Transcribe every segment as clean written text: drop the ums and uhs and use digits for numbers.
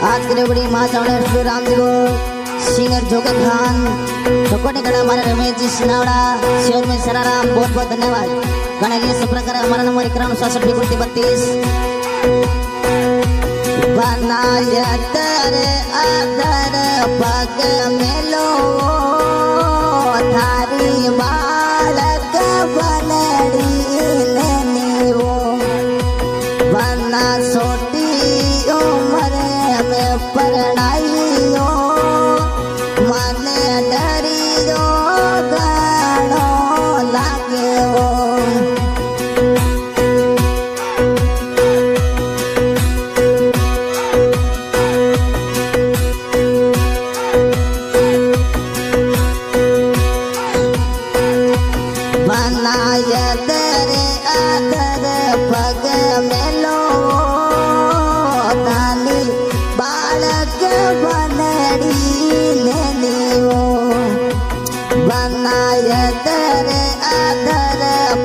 आज के बड़ी माँ चावड़ा श्री राम जी को सिंगर जोगे खान चौकोटी गणा हमारे रमेश जी सिनावड़ा शिवर में सराराम बहुत बहुत धन्यवाद। गणा लिए सब प्रकार हमारा नंबर 91 बनाया तेरे आदर पग मेलो थारी बालक बनड़ी लेनियो बना सोटी उम्र में परणाइयो मने डरियो गणो लाग्यो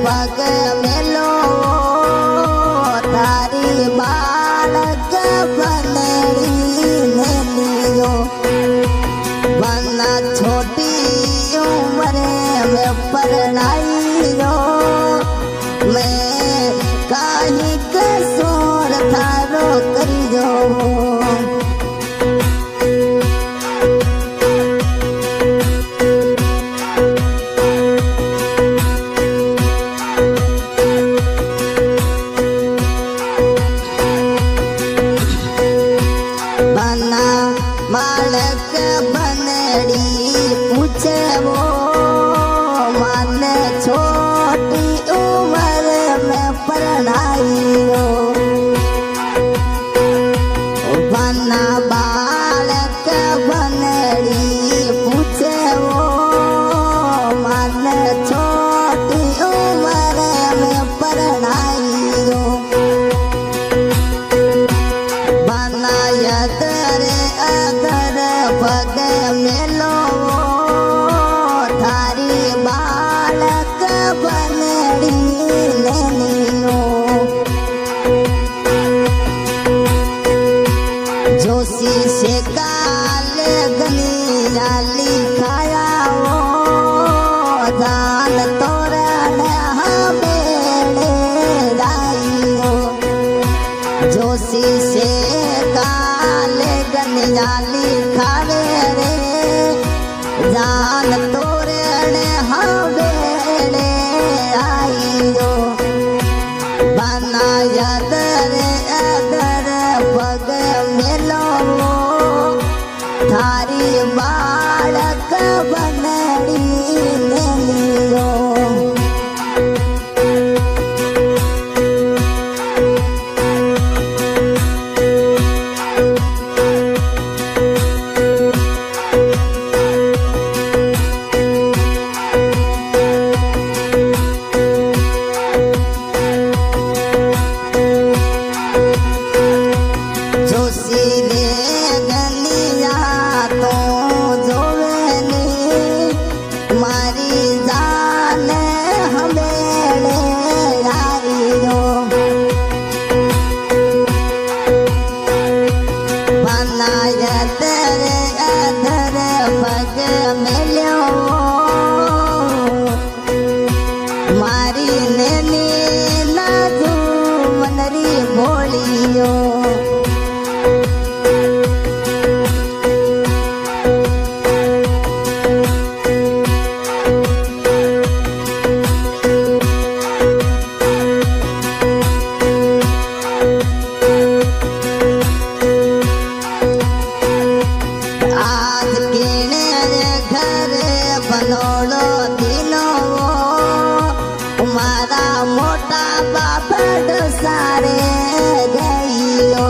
पग मेलो तारी बालक बनड़ी लियो बना छोटी उम्र में परणाइयो मैं काहे कसोर थारो करियो बालक बनड़ी पूछे वो मन छोटी उम्र में परणाइयो बना बालक बनड़ी पूछे वो मन छोटी उम्र में परणाइयो बनाया पग मेलो थारी बालक बनड़ी लेनियो जोशी से काल गनी जाली खाया वो जान तोरण हमें जाइयो जोशी से काल गनी जाली खावे रे जान तोरण हवेले आइयो बनाया दर अदर पग मेलो थारी बालक बनड़ी लेनियो मारी नैनी नाजू मनरी बोलियो आज केने घर बनोड़ो दिनो मारा मोटा बापड़ सारे गईयो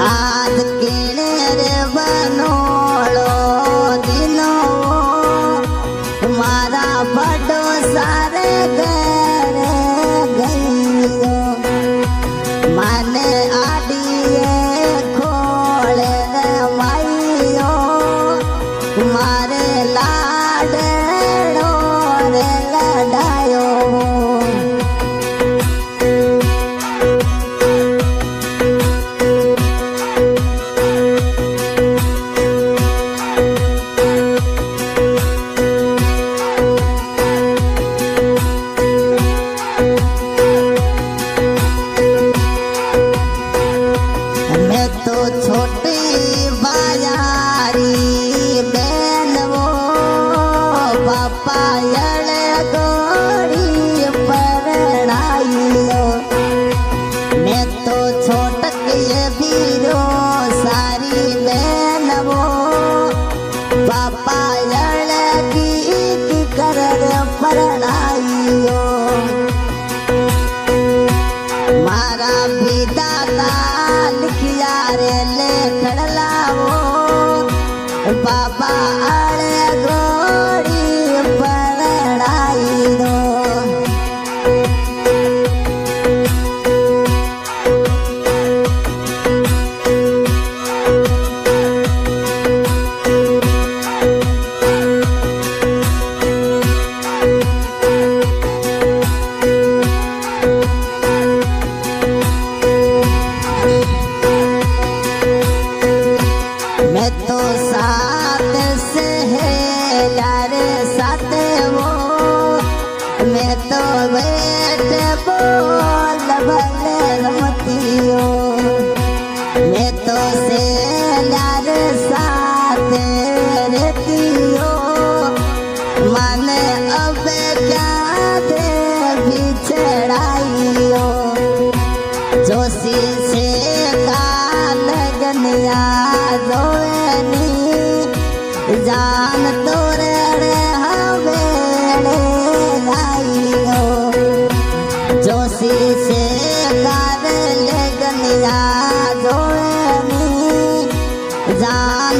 आज केने रे बनोड़ो दिनो मारा बड़ो सारे घर गईयो माने आडिए खोले माइयो मारे लाडो रे लडायो लो मैं तो छोटक ये बीरो सारी बहन वो पापा लड़की कर पढ़ाइयो मारा भी दादा लिखिया रे लेखड़ लावो बाबा अड़े गोड़ी पढ़ाई दो मैं तो साथ से है यार साथ वो मैं तो बैठ बोल भले रमतियो मैं तो से यार साथ रहतियो माने अब क्या दे बिछड़ाइयो जोशी से कान गनिया जोनी जान तोरे रे हवेले लाइयो जोशी से कान गनिया जोनी जान